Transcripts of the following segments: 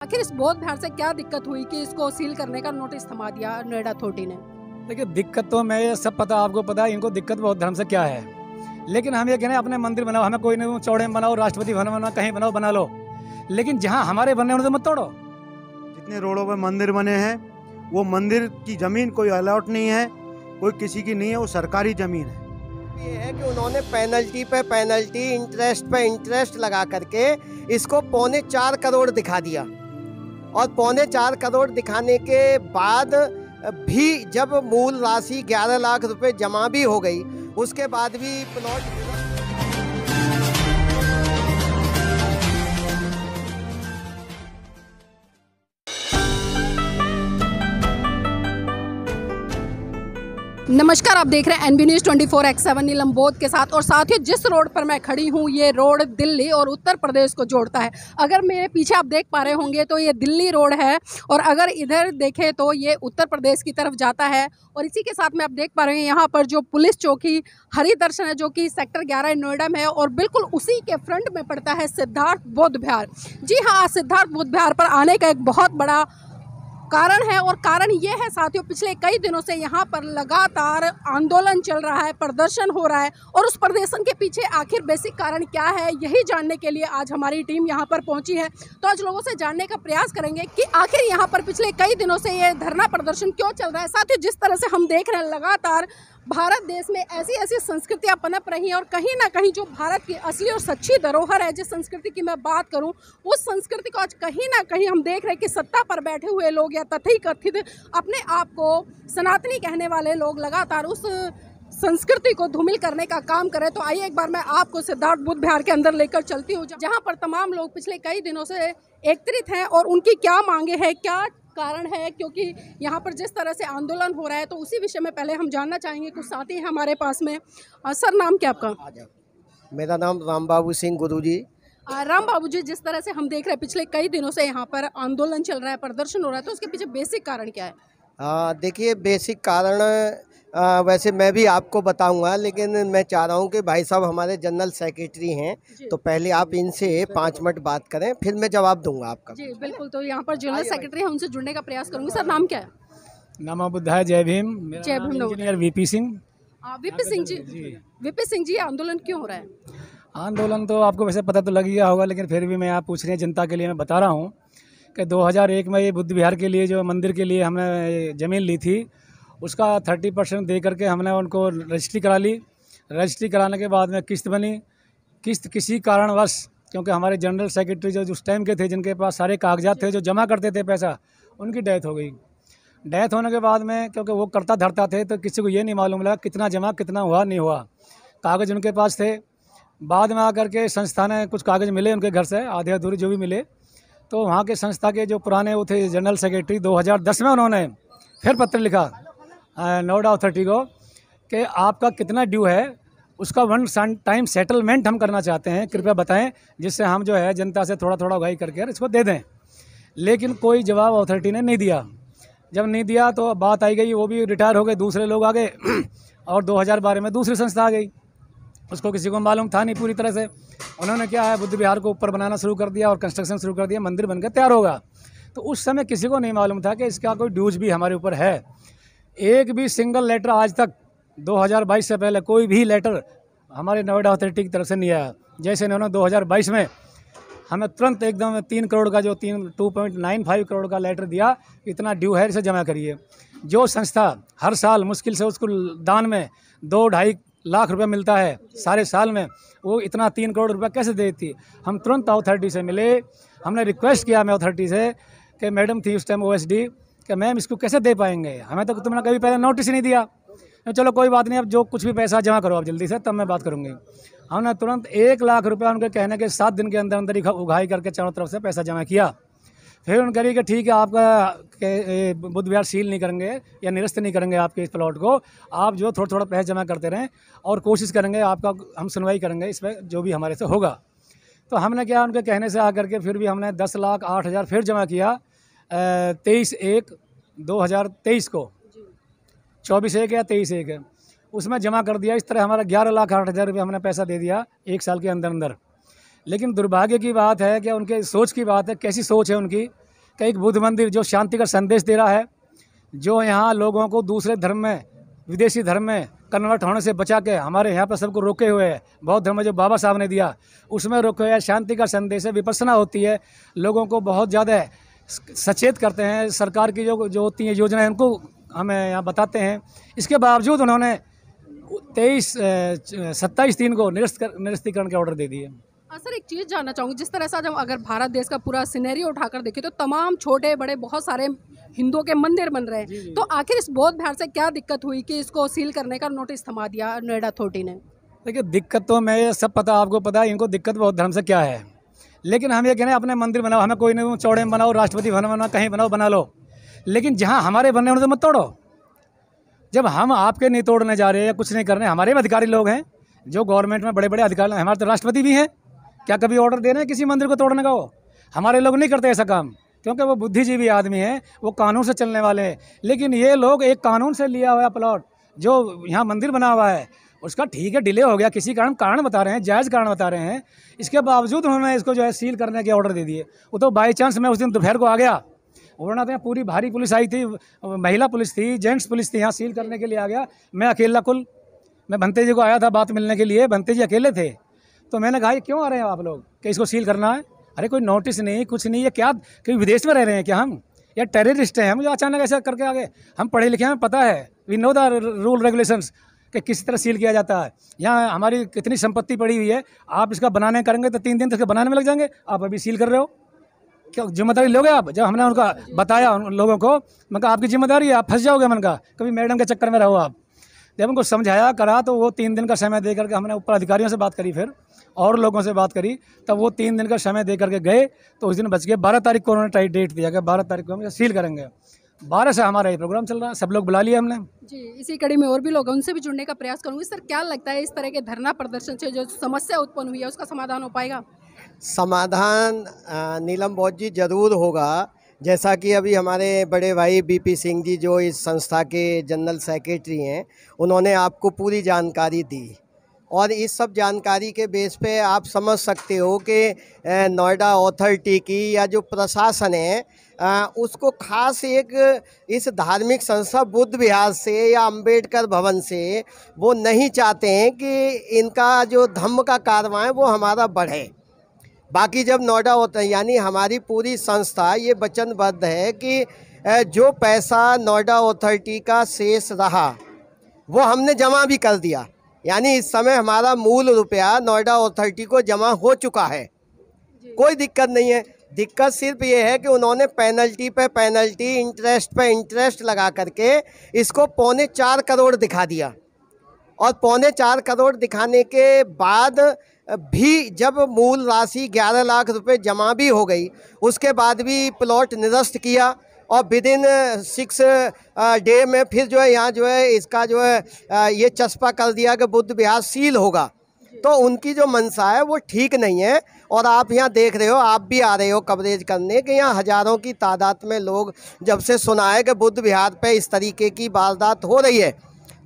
आखिर इस बौद्ध विहार से क्या दिक्कत हुई कि इसको सील करने का नोटिस थमा दिया नोएडा अथॉरिटी ने? देखिए, दिक्कत तो मैं ये सब पता, आपको पता है इनको दिक्कत बौद्ध धर्म से क्या है। लेकिन हम ये कह रहे हैं अपने मंदिर बनाओ, हमें कोई नहीं चौड़े में बनाओ, राष्ट्रपति भवन बनाओ, कहीं बनाओ, बना लो, लेकिन जहाँ हमारे बनने उन्हें तो मत तोड़ो। जितने रोडों पे मंदिर बने हैं वो मंदिर की जमीन कोई अलॉट नहीं है, कोई किसी की नहीं है, वो सरकारी जमीन है। ये है कि उन्होंने पेनल्टी पे पेनल्टी, इंटरेस्ट पे इंटरेस्ट लगा करके इसको 4.25 करोड़ दिखा दिया, और 4.25 करोड़ दिखाने के बाद भी जब मूल राशि 11 लाख रुपए जमा भी हो गई, उसके बाद भी प्लॉट नमस्कार, आप देख रहे हैं NB न्यूज़ 24/7 नीलम बोध के साथ। और साथ ही जिस रोड पर मैं खड़ी हूँ ये रोड दिल्ली और उत्तर प्रदेश को जोड़ता है। अगर मेरे पीछे आप देख पा रहे होंगे तो ये दिल्ली रोड है, और अगर इधर देखें तो ये उत्तर प्रदेश की तरफ जाता है। और इसी के साथ में आप देख पा रहे हैं यहाँ पर जो पुलिस चौकी हरि दर्शन है, जो कि सेक्टर 11 नोएडा में है, और बिल्कुल उसी के फ्रंट में पड़ता है सिद्धार्थ बौद्ध विहार। जी हाँ, सिद्धार्थ बौद्ध विहार पर आने का एक बहुत बड़ा कारण है, और कारण ये है साथियों, पिछले कई दिनों से यहाँ पर लगातार आंदोलन चल रहा है, प्रदर्शन हो रहा है, और उस प्रदर्शन के पीछे आखिर बेसिक कारण क्या है, यही जानने के लिए आज हमारी टीम यहाँ पर पहुँची है। तो आज लोगों से जानने का प्रयास करेंगे कि आखिर यहाँ पर पिछले कई दिनों से ये धरना प्रदर्शन क्यों चल रहा है। साथियों, जिस तरह से हम देख रहे हैं लगातार भारत देश में ऐसी ऐसी संस्कृतियां पनप रही हैं, और कहीं ना कहीं जो भारत की असली और सच्ची धरोहर है, जिस संस्कृति की मैं बात करूं, उस संस्कृति को आज कहीं ना कहीं हम देख रहे हैं कि सत्ता पर बैठे हुए लोग या तथाकथित अपने आप को सनातनी कहने वाले लोग लगातार उस संस्कृति को धूमिल करने का काम करें। तो आइए एक बार मैं आपको सिद्धार्थ बौद्ध विहार के अंदर लेकर चलती हूँ, जहाँ पर तमाम लोग पिछले कई दिनों से एकत्रित हैं, और उनकी क्या मांगे हैं, क्या कारण है, क्योंकि यहाँ पर जिस तरह से आंदोलन हो रहा है, तो उसी विषय में पहले हम जानना चाहेंगे। कुछ साथी हैं हमारे पास में। सर, नाम क्या आपका? मेरा नाम राम बाबू सिंह गुरुजी। राम बाबू जी, जिस तरह से हम देख रहे हैं पिछले कई दिनों से यहाँ पर आंदोलन चल रहा है, प्रदर्शन हो रहा है, तो उसके पीछे बेसिक कारण क्या है? देखिए, बेसिक कारण वैसे मैं भी आपको बताऊंगा, लेकिन मैं चाह रहा हूं कि भाई साहब हमारे जनरल सेक्रेटरी हैं, तो पहले आप इनसे 5 मिनट बात करें, फिर मैं जवाब दूंगा आपका। जी बिल्कुल। तो यहाँ पर जनरल सेक्रेटरी है, उनसे जुड़ने का प्रयास करूंगी। सर, नाम क्या है? नमो बुद्धाय, जय भीम। जय Bhim. Engineer VP Singh. VP Singh ji, VP Singh ji, आंदोलन क्यों हो रहा है? आंदोलन तो आपको वैसे पता तो लग गया होगा, लेकिन फिर भी मैं आप पूछ रहे हैं जनता के लिए मैं बता रहा हूँ कि 2001 में ये बुद्ध विहार के लिए, जो मंदिर के लिए हमने ज़मीन ली थी, उसका 30% दे करके हमने उनको रजिस्ट्री करा ली। रजिस्ट्री कराने के बाद में किस्त बनी। किस्त किसी कारणवश, क्योंकि हमारे जनरल सेक्रेटरी जो उस टाइम के थे, जिनके पास सारे कागजात थे, जो जमा करते थे पैसा, उनकी डेथ हो गई। डेथ होने के बाद में, क्योंकि वो करता धरता थे, तो किसी को ये नहीं मालूम लगा कितना जमा, कितना हुआ, नहीं हुआ। कागज़ उनके पास थे। बाद में आकर के संस्था ने कुछ कागज़ मिले उनके घर से, आधे अधूरे जो भी मिले, तो वहाँ के संस्था के जो पुराने वो थे जनरल सेक्रेटरी, 2010 में उन्होंने फिर पत्र लिखा नोएडा अथॉरिटी को कि आपका कितना ड्यू है, उसका वन टाइम सेटलमेंट हम करना चाहते हैं, कृपया बताएं, जिससे हम जो है जनता से थोड़ा थोड़ा उगाही करके इसको दे दें। लेकिन कोई जवाब अथॉरिटी ने नहीं दिया। जब नहीं दिया तो बात आई गई, वो भी रिटायर हो गए, दूसरे लोग आ गए, और 2012 में दूसरी संस्था आ गई। उसको किसी को मालूम था नहीं पूरी तरह से। उन्होंने क्या है, बुद्ध विहार को ऊपर बनाना शुरू कर दिया और कंस्ट्रक्शन शुरू कर दिया, मंदिर बनकर तैयार होगा। तो उस समय किसी को नहीं मालूम था कि इसका कोई ड्यूज भी हमारे ऊपर है। एक भी सिंगल लेटर आज तक 2022 से पहले कोई भी लेटर हमारे नोएडा अथॉरिटी की तरफ से नहीं आया। जैसे इन्होंने 2022 में हमें तुरंत एकदम 3 करोड़ का, जो 2.95 करोड़ का लेटर दिया, इतना ड्यू है, इसे जमा करिए। जो संस्था हर साल मुश्किल से उसको दान में 2-2.5 लाख रुपए मिलता है सारे साल में, वो इतना 3 करोड़ रुपए कैसे देती? हम तुरंत अथॉरिटी से मिले, हमने रिक्वेस्ट किया मैं अथॉरिटी से कि मैडम थी उस टाइम OSD, कि मैम इसको कैसे दे पाएंगे, हमें तो तुमने कभी पहले नोटिस ही नहीं दिया। चलो कोई बात नहीं, अब जो कुछ भी पैसा जमा करो आप जल्दी से, तब मैं बात करूँगी। हमने तुरंत 1 लाख रुपया उनके कहने के 7 दिन के अंदर अंदर ही उगाही करके चारों तरफ से पैसा जमा किया। फिर उन्होंने कही कि ठीक है, आपका बुद्ध विहार सील नहीं करेंगे या निरस्त नहीं करेंगे आपके इस प्लॉट को, आप जो थोड़ा थोड़ा पैसा जमा करते रहें, और कोशिश करेंगे आपका, हम सुनवाई करेंगे इस पर जो भी हमारे से होगा। तो हमने क्या, उनके कहने से आकर के फिर भी हमने 10,08,000 फिर जमा किया 23/1/2023 को, 24/1 या 23/1 है, उसमें जमा कर दिया। इस तरह हमारा 11,08,000 रुपये हमने पैसा दे दिया 1 साल के अंदर अंदर। लेकिन दुर्भाग्य की बात है कि उनके सोच की बात है, कैसी सोच है उनकी कि एक बुद्ध मंदिर जो शांति का संदेश दे रहा है, जो यहाँ लोगों को दूसरे धर्म में, विदेशी धर्म में कन्वर्ट होने से बचा के हमारे यहाँ पर सबको रोके हुए है। बौद्ध धर्म जो बाबा साहब ने दिया उसमें रोके हुए है। शांति का संदेश है, विपස්සना होती है, लोगों को बहुत ज़्यादा सचेत करते हैं। सरकार की जो होती है योजनाएं उनको हमें यहाँ बताते हैं। इसके बावजूद उन्होंने 27 को निरस्तीकरण के ऑर्डर दे दिए। सर, एक चीज़ जानना चाहूँगी, जिस तरह से जब अगर भारत देश का पूरा सिनेरियो उठाकर देखें तो तमाम छोटे बड़े बहुत सारे हिंदुओं के मंदिर बन रहे हैं, तो आखिर इस बौद्ध विहार से क्या दिक्कत हुई कि इसको सील करने का नोटिस थमा दिया नोएडा अथॉरिटी ने? देखिए, दिक्कत तो मैं सब पता, आपको पता है इनको दिक्कत बौद्ध धर्म से क्या है। लेकिन हम ये कह रहे हैं अपने मंदिर बनाओ, हमें कोई नहीं, चौड़े में बनाओ, राष्ट्रपति भवन बनाओ, कहीं बनाओ, बना लो, लेकिन जहाँ हमारे बनने उन्हें तो मत तोड़ो। जब हम आपके नहीं तोड़ने जा रहे हैं या कुछ नहीं कर रहे हैं, हमारे भी अधिकारी लोग हैं जो गवर्नमेंट में बड़े बड़े अधिकारी, हमारे तो राष्ट्रपति भी हैं, क्या कभी ऑर्डर दे रहे हैं किसी मंदिर को तोड़ने का? वो हमारे लोग नहीं करते ऐसा काम, क्योंकि वो बुद्धिजीवी आदमी हैं, वो कानून से चलने वाले हैं। लेकिन ये लोग एक कानून से लिया हुआ प्लॉट जो यहाँ मंदिर बना हुआ है उसका ठीक है डिले हो गया, किसी कारण बता रहे हैं, जायज़ कारण बता रहे हैं, इसके बावजूद उन्होंने इसको जो है सील करने के ऑर्डर दे दिए। वो तो बाई चांस मैं उस दिन दोपहर को आ गया, वरना तो यहाँ पूरी भारी पुलिस आई थी, महिला पुलिस थी, जेंट्स पुलिस थी, यहाँ सील करने के लिए आ गया। मैं अकेला मैं भंते जी को आया था बात मिलने के लिए, भंते जी अकेले थे, तो मैंने कहा क्यों आ रहे हैं आप लोग कि इसको सील करना है? अरे कोई नोटिस नहीं, कुछ नहीं, ये क्या कहीं विदेश में रह रहे हैं क्या हम, या टेररिस्ट हैं हम जो अचानक ऐसा करके आ गए? हम पढ़े लिखे हैं, पता है, we know the rule regulations कि किस तरह सील किया जाता है। यहाँ हमारी कितनी संपत्ति पड़ी हुई है, आप इसका बनाने करेंगे तो 3 दिन तक बनाने में लग जाएंगे, आप अभी सील कर रहे हो, क्या जिम्मेदारी लोगे आप? जब हमने उनका बताया उन लोगों को, मैं कहा आपकी जिम्मेदारी है, आप फंस जाओगे, मन का कभी मैडम के चक्कर में रहो आप। जब उनको समझाया करा तो वो 3 दिन का समय दे करके, हमने ऊपर अधिकारियों से बात करी, फिर और लोगों से बात करी, तब वो 3 दिन का समय दे करके गए, तो उस दिन बच गए। 12 तारीख को उन्होंने टाइट डेट दिया कि 12 तारीख को हम सील करेंगे। 12 से हमारा ये प्रोग्राम चल रहा है, सब लोग बुला लिया हमने जी। इसी कड़ी में और भी लोग हैं, उनसे भी जुड़ने का प्रयास करूँगी। सर, क्या लगता है इस तरह के धरना प्रदर्शन से जो समस्या उत्पन्न हुई है उसका समाधान हो पाएगा? समाधान नीलम बौद्ध जी जरूर होगा। जैसा कि अभी हमारे बड़े भाई बीपी सिंह जी जो इस संस्था के जनरल सेक्रेटरी हैं, उन्होंने आपको पूरी जानकारी दी, और इस सब जानकारी के बेस पे आप समझ सकते हो कि नोएडा अथॉरिटी की या जो प्रशासन है उसको खास एक इस धार्मिक संस्था बुद्ध विहार से या अंबेडकर भवन से वो नहीं चाहते हैं कि इनका जो धम्म का कारवां है वो हमारा बढ़े। बाकी जब नोएडा होता है, यानी हमारी पूरी संस्था ये वचनबद्ध है कि जो पैसा नोएडा अथॉरिटी का शेष रहा वो हमने जमा भी कर दिया, यानी इस समय हमारा मूल रुपया नोएडा अथॉरिटी को जमा हो चुका है, कोई दिक्कत नहीं है। दिक्कत सिर्फ ये है कि उन्होंने पेनल्टी पे पेनल्टी, इंटरेस्ट पे इंटरेस्ट लगा करके इसको 4.25 करोड़ दिखा दिया, और 4.25 करोड़ दिखाने के बाद भी जब मूल राशि 11 लाख रुपए जमा भी हो गई, उसके बाद भी प्लॉट निरस्त किया, और विद इन 6 डे में फिर जो है यहाँ जो है इसका जो है ये चस्पा कर दिया कि बुद्ध विहार सील होगा। तो उनकी जो मंशा है वो ठीक नहीं है। और आप यहाँ देख रहे हो, आप भी आ रहे हो कवरेज करने कि यहाँ हज़ारों की तादाद में लोग जब से सुना है कि बुद्ध विहार पे इस तरीके की वारदात हो रही है,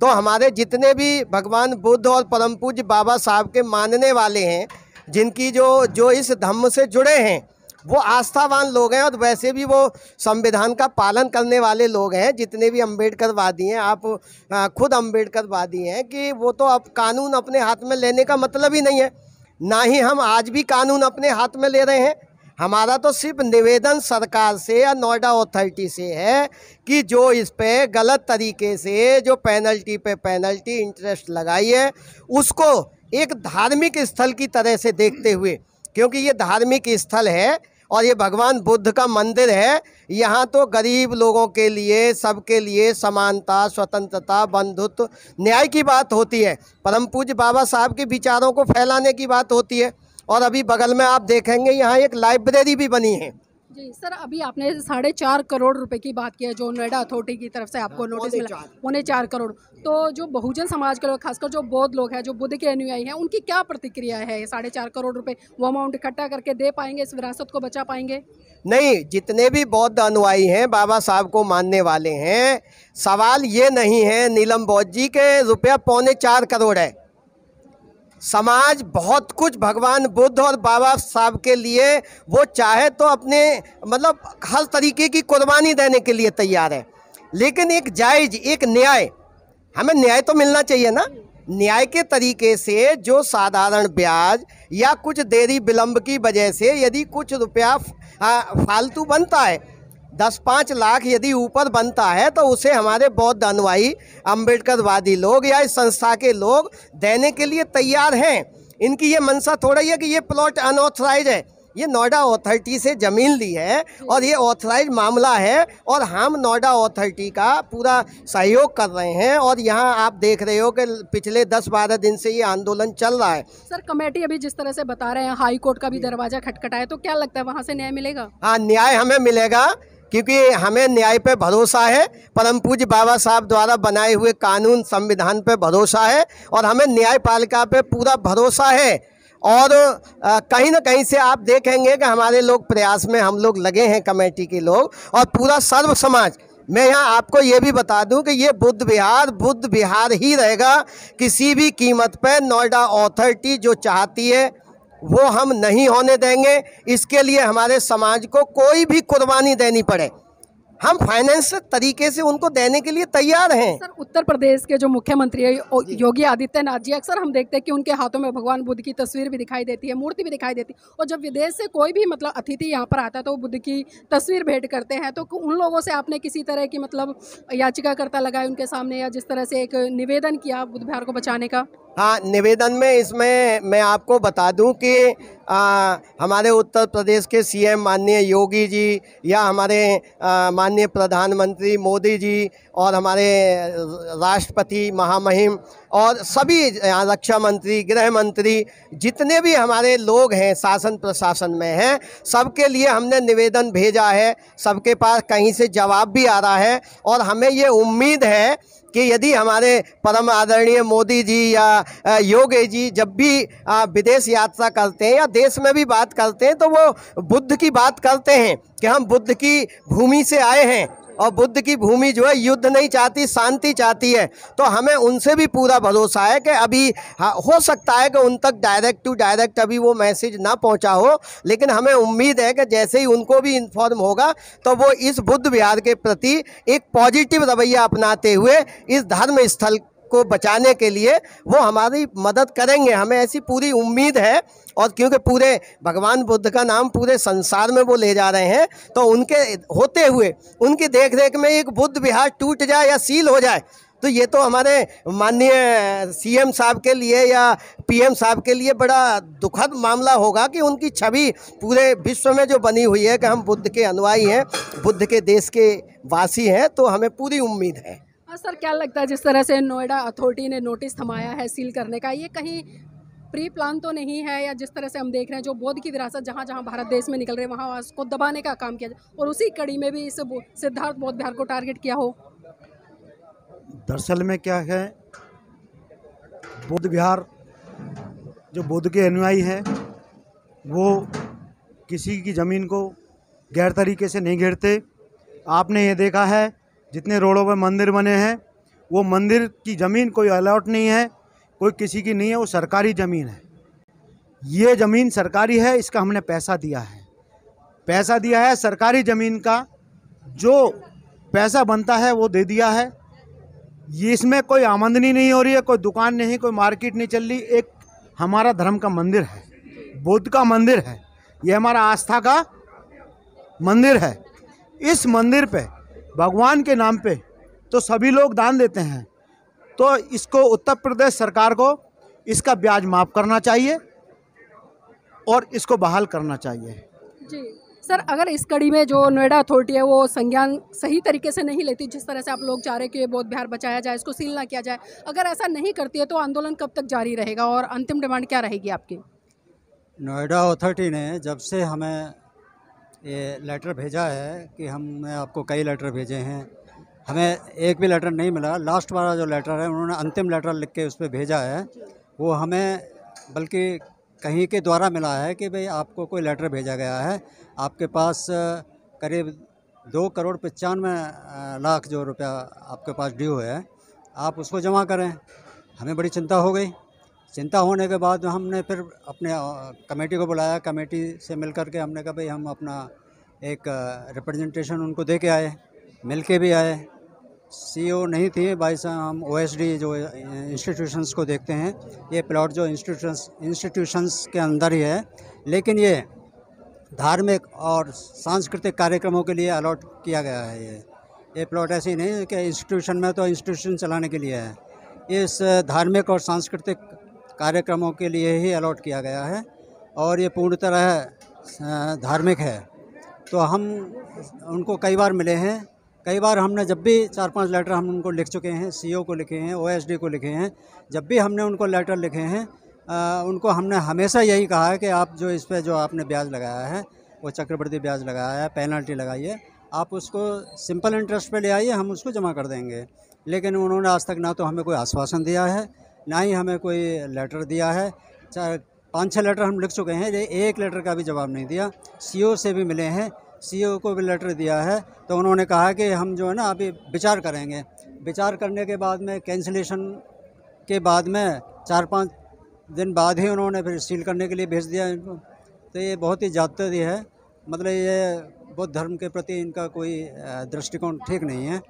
तो हमारे जितने भी भगवान बुद्ध और परम पूज्य बाबा साहब के मानने वाले हैं, जिनकी जो इस धम्म से जुड़े हैं, वो आस्थावान लोग हैं, और वैसे भी वो संविधान का पालन करने वाले लोग हैं। जितने भी अम्बेडकरवादी हैं, आप खुद अम्बेडकरवादी हैं, कि वो तो अब कानून अपने हाथ में लेने का मतलब ही नहीं है, ना ही हम आज भी कानून अपने हाथ में ले रहे हैं। हमारा तो सिर्फ निवेदन सरकार से या नोएडा अथॉरिटी से है कि जो इस पे गलत तरीके से जो पेनल्टी पे पेनल्टी इंटरेस्ट लगाई है, उसको एक धार्मिक स्थल की तरह से देखते हुए, क्योंकि ये धार्मिक स्थल है और ये भगवान बुद्ध का मंदिर है, यहाँ तो गरीब लोगों के लिए, सबके लिए समानता, स्वतंत्रता, बंधुत्व, न्याय की बात होती है, परम पूज्य बाबा साहब के विचारों को फैलाने की बात होती है। और अभी बगल में आप देखेंगे यहाँ एक लाइब्रेरी भी बनी है। जी सर, अभी आपने 4.5 करोड़ रुपए की बात की है जो नोएडा अथॉरिटी की तरफ से आपको नोटिस मिला, 4.25 करोड़। तो जो बहुजन समाज के लोग, खासकर जो बौद्ध लोग हैं, जो बुद्ध के अनुयायी हैं, उनकी क्या प्रतिक्रिया है? 4.5 करोड़ रुपए वो अमाउंट इकट्ठा करके दे पाएंगे, इस विरासत को बचा पाएंगे? नहीं, जितने भी बौद्ध अनुयायी हैं, बाबा साहब को मानने वाले हैं, सवाल ये नहीं है नीलम बौद्ध जी के रुपया 4.25 करोड़ है, समाज बहुत कुछ भगवान बुद्ध और बाबा साहब के लिए वो चाहे तो अपने मतलब हर तरीके की कुर्बानी देने के लिए तैयार है, लेकिन एक जायज़ एक न्याय, हमें न्याय तो मिलना चाहिए ना। न्याय के तरीके से जो साधारण ब्याज या कुछ देरी विलंब की वजह से यदि कुछ रुपया फालतू बनता है, 10-5 लाख यदि ऊपर बनता है, तो उसे हमारे बौद्ध अनुयायी अम्बेडकरवादी लोग या इस संस्था के लोग देने के लिए तैयार हैं। इनकी ये मनसा थोड़ा ही है कि ये प्लॉट अनऑथराइज है, ये नोएडा अथॉरिटी से ज़मीन ली है और ये ऑथराइज मामला है और हम नोएडा अथॉरिटी का पूरा सहयोग कर रहे हैं। और यहाँ आप देख रहे हो कि पिछले 10-12 दिन से ये आंदोलन चल रहा है। सर, कमेटी अभी जिस तरह से बता रहे हैं हाई कोर्ट का भी दरवाजा खटखटाया, तो क्या लगता है वहाँ से न्याय मिलेगा? हाँ, न्याय हमें मिलेगा, क्योंकि हमें न्याय पे भरोसा है, परम पूज्य बाबा साहब द्वारा बनाए हुए कानून संविधान पे भरोसा है और हमें न्यायपालिका पे पूरा भरोसा है। और कहीं ना कहीं से आप देखेंगे कि हमारे लोग प्रयास में हम लोग लगे हैं, कमेटी के लोग और पूरा सर्व समाज। मैं यहाँ आपको ये भी बता दूं कि ये बुद्ध विहार ही रहेगा, किसी भी कीमत पर नोएडा अथॉरिटी जो चाहती है वो हम नहीं होने देंगे। इसके लिए हमारे समाज को कोई भी कुर्बानी देनी पड़े, हम फाइनेंस तरीके से उनको देने के लिए तैयार हैं। सर, उत्तर प्रदेश के जो मुख्यमंत्री है योगी आदित्यनाथ जी, अक्सर हम देखते हैं कि उनके हाथों में भगवान बुद्ध की तस्वीर भी दिखाई देती है, मूर्ति भी दिखाई देती है, और जब विदेश से कोई भी मतलब अतिथि यहाँ पर आता है तो वो बुद्ध की तस्वीर भेंट करते हैं। तो उन लोगों से आपने किसी तरह की मतलब याचिकाकर्ता लगाई उनके सामने, या जिस तरह से एक निवेदन किया बुद्ध विहार को बचाने का? हाँ, निवेदन में इसमें मैं आपको बता दूं कि हमारे उत्तर प्रदेश के सीएम माननीय योगी जी या हमारे माननीय प्रधानमंत्री मोदी जी और हमारे राष्ट्रपति महामहिम और सभी रक्षा मंत्री, गृह मंत्री, जितने भी हमारे लोग हैं शासन प्रशासन में हैं, सबके लिए हमने निवेदन भेजा है। सबके पास कहीं से जवाब भी आ रहा है और हमें ये उम्मीद है कि यदि हमारे परम आदरणीय मोदी जी या योगी जी जब भी विदेश यात्रा करते हैं या देश में भी बात करते हैं तो वो बुद्ध की बात करते हैं कि हम बुद्ध की भूमि से आए हैं और बुद्ध की भूमि जो है युद्ध नहीं चाहती, शांति चाहती है। तो हमें उनसे भी पूरा भरोसा है कि अभी हो सकता है कि उन तक डायरेक्ट टू डायरेक्ट अभी वो मैसेज ना पहुंचा हो, लेकिन हमें उम्मीद है कि जैसे ही उनको भी इन्फॉर्म होगा तो वो इस बुद्ध विहार के प्रति एक पॉजिटिव रवैया अपनाते हुए इस धर्म स्थल को बचाने के लिए वो हमारी मदद करेंगे, हमें ऐसी पूरी उम्मीद है। और क्योंकि पूरे भगवान बुद्ध का नाम पूरे संसार में वो ले जा रहे हैं, तो उनके होते हुए उनकी देखरेख में एक बुद्ध विहार टूट जाए या सील हो जाए तो ये तो हमारे माननीय सीएम साहब के लिए या पीएम साहब के लिए बड़ा दुखद मामला होगा कि उनकी छवि पूरे विश्व में जो बनी हुई है कि हम बुद्ध के अनुयायी हैं, बुद्ध के देश के वासी हैं, तो हमें पूरी उम्मीद है। सर, क्या लगता है जिस तरह से नोएडा अथॉरिटी ने नोटिस थमाया है सील करने का, ये कहीं प्री प्लान तो नहीं है? या जिस तरह से हम देख रहे हैं जो बौद्ध की विरासत जहाँ जहाँ भारत देश में निकल रहे हैं वहाँ उसको दबाने का काम किया जाए और उसी कड़ी में भी इस सिद्धार्थ बौद्ध विहार को टारगेट किया हो? दरअसल में क्या है, बौद्ध विहार जो बुद्ध के अनुयायी हैं वो किसी की ज़मीन को गैर तरीके से नहीं घेरते। आपने ये देखा है जितने रोडों पर मंदिर बने हैं वो मंदिर की ज़मीन कोई अलॉट नहीं है, कोई किसी की नहीं है, वो सरकारी ज़मीन है। ये ज़मीन सरकारी है, इसका हमने पैसा दिया है सरकारी ज़मीन का जो पैसा बनता है वो दे दिया है। ये इसमें कोई आमदनी नहीं हो रही है, कोई दुकान नहीं, कोई मार्केट नहीं चल रही। एक हमारा धर्म का मंदिर है, बुद्ध का मंदिर है, ये हमारा आस्था का मंदिर है। इस मंदिर पे भगवान के नाम पे तो सभी लोग दान देते हैं, तो इसको उत्तर प्रदेश सरकार को इसका ब्याज माफ़ करना चाहिए और इसको बहाल करना चाहिए। जी सर, अगर इस कड़ी में जो नोएडा अथॉरिटी है वो संज्ञान सही तरीके से नहीं लेती, जिस तरह से आप लोग चाह रहे हैं कि ये बौद्ध विहार बचाया जाए, इसको सील ना किया जाए, अगर ऐसा नहीं करती है तो आंदोलन कब तक जारी रहेगा और अंतिम डिमांड क्या रहेगी आपकी? नोएडा अथॉरिटी ने जब से हमें ये लेटर भेजा है कि हमने आपको कई लेटर भेजे हैं, हमें एक भी लेटर नहीं मिला। लास्ट वाला जो लेटर है उन्होंने अंतिम लेटर लिख के उस पर भेजा है, वो हमें बल्कि कहीं के द्वारा मिला है कि भाई आपको कोई लेटर भेजा गया है, आपके पास करीब 2,95,00,000 जो रुपया आपके पास ड्यू है, आप उसको जमा करें। हमें बड़ी चिंता हो गई चिंता होने के बाद हमने फिर अपने कमेटी को बुलाया। कमेटी से मिल कर के हमने कहा भाई हम अपना एक रिप्रेजेंटेशन उनको दे के आए, मिल के भी आए। सीईओ नहीं थी भाई साहब, हम ओएसडी जो इंस्टीट्यूशंस को देखते हैं, ये प्लॉट जो इंस्टीट्यूशंस के अंदर ही है, लेकिन ये धार्मिक और सांस्कृतिक कार्यक्रमों के लिए अलॉट किया गया है। ये प्लॉट ऐसे ही नहीं है कि इंस्टीट्यूशन में तो इंस्टीट्यूशन चलाने के लिए है, इस धार्मिक और सांस्कृतिक कार्यक्रमों के लिए ही अलॉट किया गया है और ये पूर्ण तरह धार्मिक है। तो हम उनको कई बार मिले हैं, कई बार हमने जब भी 4-5 लेटर हम उनको लिख चुके हैं, सीईओ को लिखे हैं, ओएसडी को लिखे हैं। जब भी हमने उनको लेटर लिखे हैं उनको हमने हमेशा यही कहा है कि आप जो इस पे जो आपने ब्याज लगाया है, वो चक्रवृद्धि ब्याज लगाया है, पेनल्टी लगाई है, आप उसको सिंपल इंटरेस्ट पे ले आइए, हम उसको जमा कर देंगे। लेकिन उन्होंने आज तक ना तो हमें कोई आश्वासन दिया है, ना ही हमें कोई लेटर दिया है। 5-6 लेटर हम लिख चुके हैं, एक लेटर का भी जवाब नहीं दिया। सीईओ से भी मिले हैं, सीईओ को भी लेटर दिया है, तो उन्होंने कहा कि हम जो है ना अभी विचार करेंगे। विचार करने के बाद में कैंसिलेशन के बाद में 4-5 दिन बाद ही उन्होंने फिर सील करने के लिए भेज दिया इनको। तो ये बहुत ही ज्यादती है, मतलब ये बौद्ध धर्म के प्रति इनका कोई दृष्टिकोण ठीक नहीं है,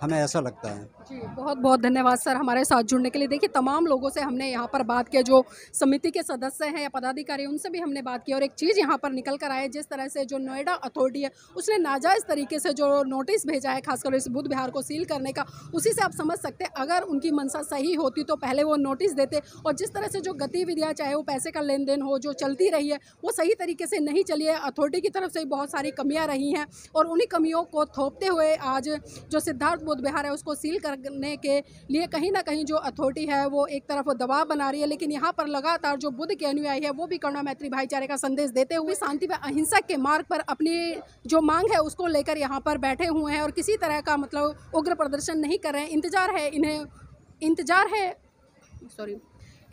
हमें ऐसा लगता है। जी, बहुत बहुत धन्यवाद सर हमारे साथ जुड़ने के लिए। देखिए तमाम लोगों से हमने यहाँ पर बात किया, जो समिति के सदस्य हैं या पदाधिकारी, उनसे भी हमने बात की और एक चीज़ यहाँ पर निकल कर आए, जिस तरह से जो नोएडा अथॉरिटी है उसने नाजायज़ तरीके से जो नोटिस भेजा है खासकर इस बुद्ध विहार को सील करने का, उसी से आप समझ सकते हैं अगर उनकी मंशा सही होती तो पहले वो नोटिस देते। और जिस तरह से जो गतिविधियाँ, चाहे वो पैसे का लेन देन हो, जो चलती रही है वो सही तरीके से नहीं चली है। अथॉरिटी की तरफ से बहुत सारी कमियाँ रही हैं और उन्हीं कमियों को थोपते हुए आज जो सिद्धार्थ बुद्ध विहार है उसको सील करने के लिए कहीं ना कहीं जो अथॉरिटी है वो एक तरफ दबाव बना रही है। लेकिन यहाँ पर लगातार जो बुद्ध के अनुयायी है वो भी करुणा मैत्री भाईचारे का संदेश देते हुए शांति व अहिंसा के मार्ग पर अपनी जो मांग है उसको लेकर यहाँ पर बैठे हुए हैं और किसी तरह का मतलब उग्र प्रदर्शन नहीं कर रहे हैं।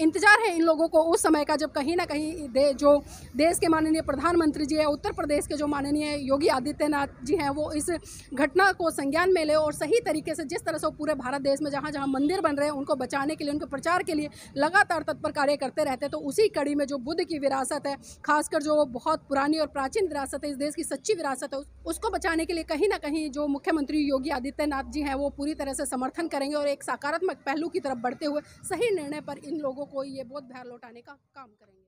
इंतजार है इन लोगों को उस समय का जब कहीं ना कहीं जो देश के माननीय प्रधानमंत्री जी है, उत्तर प्रदेश के जो माननीय योगी आदित्यनाथ जी हैं, वो इस घटना को संज्ञान में ले और सही तरीके से जिस तरह से पूरे भारत देश में जहाँ जहाँ मंदिर बन रहे हैं उनको बचाने के लिए, उनके प्रचार के लिए लगातार तत्पर कार्य करते रहते हैं। तो उसी कड़ी में जो बुद्ध की विरासत है, खासकर जो बहुत पुरानी और प्राचीन विरासत है, इस देश की सच्ची विरासत है, उसको बचाने के लिए कहीं ना कहीं जो मुख्यमंत्री योगी आदित्यनाथ जी हैं वो पूरी तरह से समर्थन करेंगे और एक सकारात्मक पहलू की तरफ बढ़ते हुए सही निर्णय पर इन लोगों को ये बौद्ध विहार लौटाने का काम करेंगे।